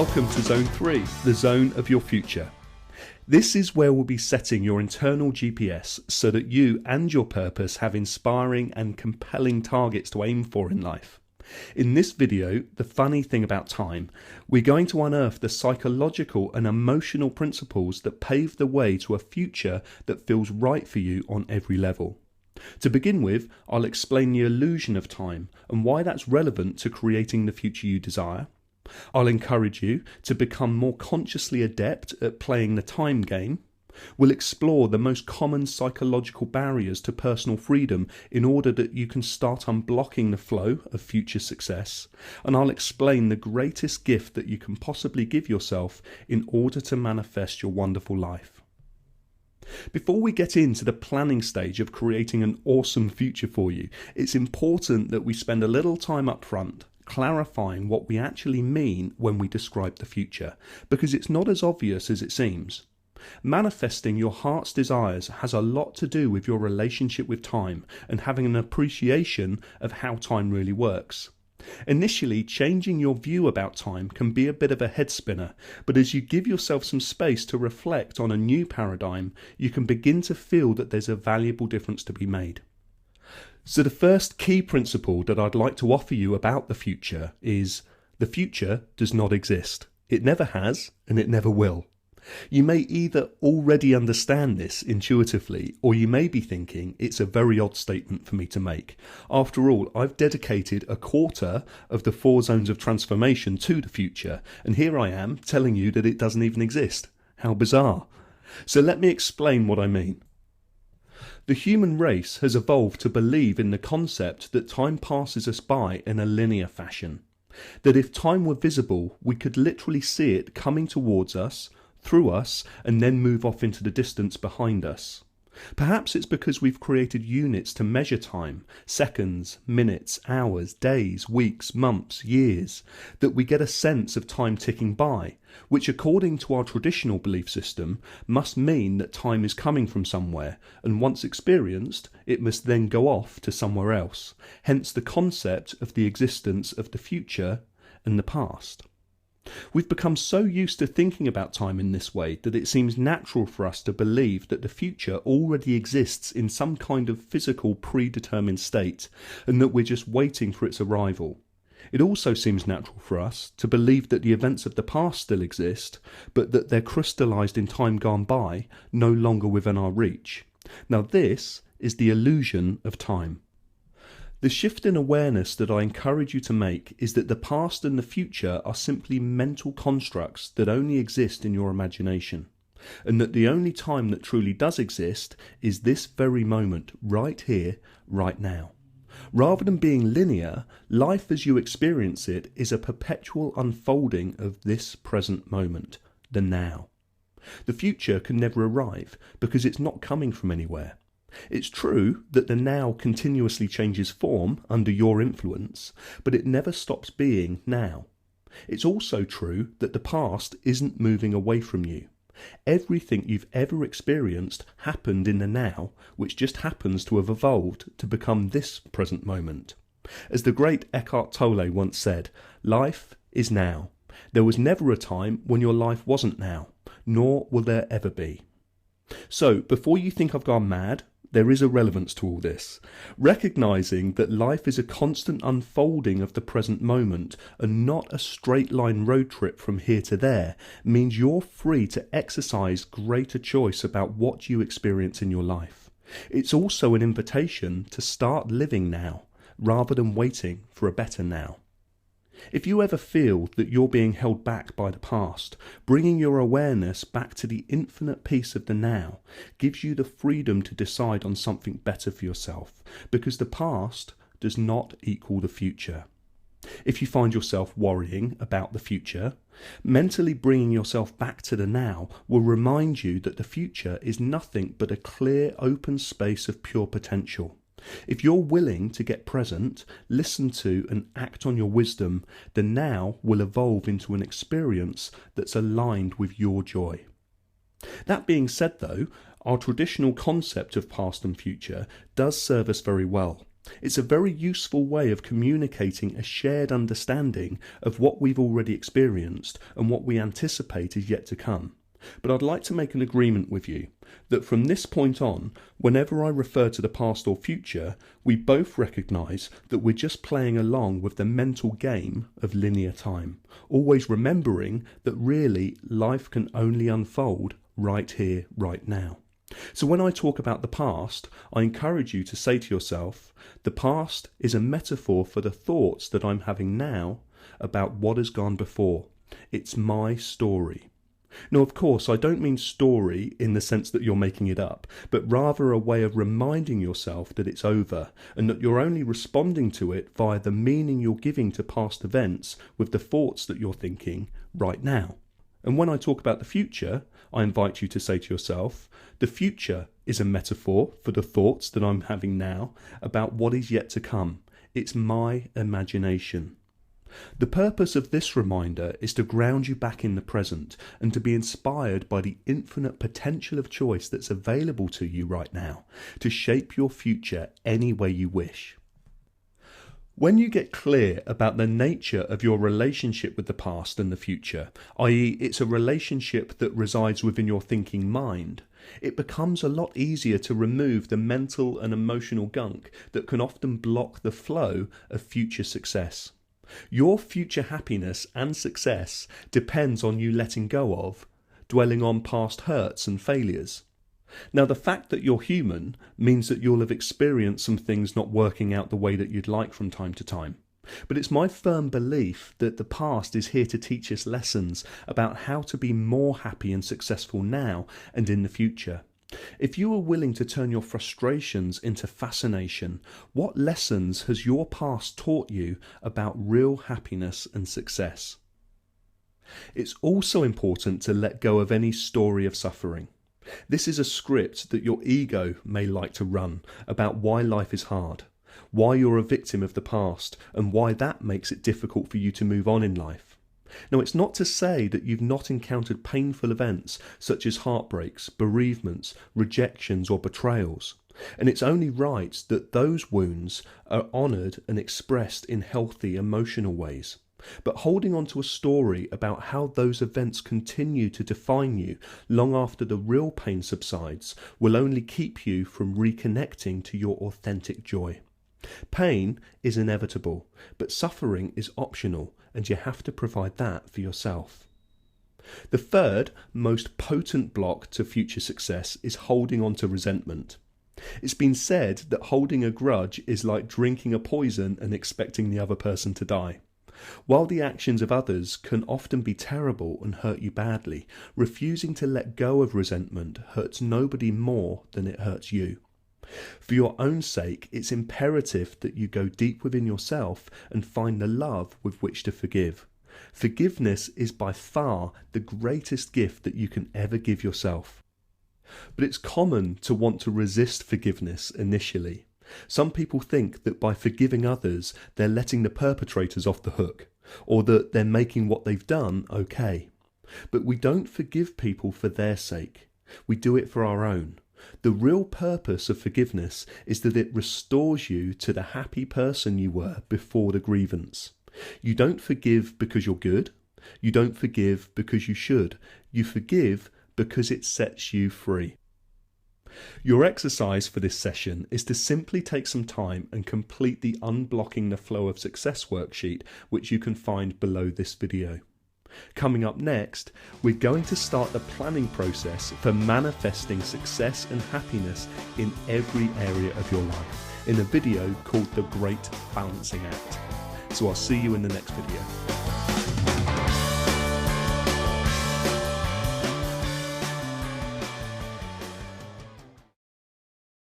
Welcome to Zone 3, the zone of your future. This is where we'll be setting your internal GPS so that you and your purpose have inspiring and compelling targets to aim for in life. In this video, the funny thing about time, we're going to unearth the psychological and emotional principles that pave the way to a future that feels right for you on every level. To begin with, I'll explain the illusion of time and why that's relevant to creating the future you desire. I'll encourage you to become more consciously adept at playing the time game. We'll explore the most common psychological barriers to personal freedom in order that you can start unblocking the flow of future success. And I'll explain the greatest gift that you can possibly give yourself in order to manifest your wonderful life. Before we get into the planning stage of creating an awesome future for you, it's important that we spend a little time up front clarifying what we actually mean when we describe the future, because it's not as obvious as it seems. Manifesting your heart's desires has a lot to do with your relationship with time and having an appreciation of how time really works. Initially, changing your view about time can be a bit of a head spinner, but as you give yourself some space to reflect on a new paradigm, you can begin to feel that there's a valuable difference to be made. So the first key principle that I'd like to offer you about the future is the future does not exist. It never has, and it never will. You may either already understand this intuitively, or you may be thinking it's a very odd statement for me to make. After all, I've dedicated a quarter of the 4 zones of transformation to the future, and here I am telling you that it doesn't even exist. How bizarre. So let me explain what I mean. The human race has evolved to believe in the concept that time passes us by in a linear fashion. That if time were visible, we could literally see it coming towards us, through us, and then move off into the distance behind us. Perhaps it's because we've created units to measure time, seconds, minutes, hours, days, weeks, months, years, that we get a sense of time ticking by, which according to our traditional belief system must mean that time is coming from somewhere, and once experienced, it must then go off to somewhere else, hence the concept of the existence of the future and the past. We've become so used to thinking about time in this way that it seems natural for us to believe that the future already exists in some kind of physical predetermined state and that we're just waiting for its arrival. It also seems natural for us to believe that the events of the past still exist, but that they're crystallized in time gone by, no longer within our reach. Now this is the illusion of time. The shift in awareness that I encourage you to make is that the past and the future are simply mental constructs that only exist in your imagination, and that the only time that truly does exist is this very moment, right here, right now. Rather than being linear, life as you experience it is a perpetual unfolding of this present moment, the now. The future can never arrive because it's not coming from anywhere. It's true that the now continuously changes form under your influence, but it never stops being now. It's also true that the past isn't moving away from you. Everything you've ever experienced happened in the now, which just happens to have evolved to become this present moment. As the great Eckhart Tolle once said, life is now. There was never a time when your life wasn't now, nor will there ever be. So, before you think I've gone mad, there is a relevance to all this. Recognizing that life is a constant unfolding of the present moment and not a straight line road trip from here to there means you're free to exercise greater choice about what you experience in your life. It's also an invitation to start living now rather than waiting for a better now. If you ever feel that you're being held back by the past, bringing your awareness back to the infinite peace of the now gives you the freedom to decide on something better for yourself, because the past does not equal the future. If you find yourself worrying about the future, mentally bringing yourself back to the now will remind you that the future is nothing but a clear, open space of pure potential. If you're willing to get present, listen to and act on your wisdom, the now will evolve into an experience that's aligned with your joy. That being said though, our traditional concept of past and future does serve us very well. It's a very useful way of communicating a shared understanding of what we've already experienced and what we anticipate is yet to come. But I'd like to make an agreement with you that from this point on, whenever I refer to the past or future, we both recognise that we're just playing along with the mental game of linear time, always remembering that really life can only unfold right here, right now. So when I talk about the past, I encourage you to say to yourself, the past is a metaphor for the thoughts that I'm having now about what has gone before. It's my story. Now, of course, I don't mean story in the sense that you're making it up, but rather a way of reminding yourself that it's over and that you're only responding to it via the meaning you're giving to past events with the thoughts that you're thinking right now. And when I talk about the future, I invite you to say to yourself, the future is a metaphor for the thoughts that I'm having now about what is yet to come. It's my imagination. The purpose of this reminder is to ground you back in the present and to be inspired by the infinite potential of choice that's available to you right now to shape your future any way you wish. When you get clear about the nature of your relationship with the past and the future, i.e. it's a relationship that resides within your thinking mind, it becomes a lot easier to remove the mental and emotional gunk that can often block the flow of future success. Your future happiness and success depends on you letting go of, dwelling on past hurts and failures. Now, the fact that you're human means that you'll have experienced some things not working out the way that you'd like from time to time. But it's my firm belief that the past is here to teach us lessons about how to be more happy and successful now and in the future. If you are willing to turn your frustrations into fascination, what lessons has your past taught you about real happiness and success? It's also important to let go of any story of suffering. This is a script that your ego may like to run about why life is hard, why you're a victim of the past, and why that makes it difficult for you to move on in life. Now, it's not to say that you've not encountered painful events such as heartbreaks, bereavements, rejections or betrayals. And it's only right that those wounds are honoured and expressed in healthy emotional ways. But holding on to a story about how those events continue to define you long after the real pain subsides will only keep you from reconnecting to your authentic joy. Pain is inevitable, but suffering is optional, and you have to provide that for yourself. The third, most potent block to future success is holding on to resentment. It's been said that holding a grudge is like drinking a poison and expecting the other person to die. While the actions of others can often be terrible and hurt you badly, refusing to let go of resentment hurts nobody more than it hurts you. For your own sake, it's imperative that you go deep within yourself and find the love with which to forgive. Forgiveness is by far the greatest gift that you can ever give yourself. But it's common to want to resist forgiveness initially. Some people think that by forgiving others, they're letting the perpetrators off the hook, or that they're making what they've done okay. But we don't forgive people for their sake. We do it for our own. The real purpose of forgiveness is that it restores you to the happy person you were before the grievance. You don't forgive because you're good. You don't forgive because you should. You forgive because it sets you free. Your exercise for this session is to simply take some time and complete the Unblocking the Flow of Success worksheet, which you can find below this video. Coming up next, we're going to start the planning process for manifesting success and happiness in every area of your life in a video called The Great Balancing Act. So I'll see you in the next video.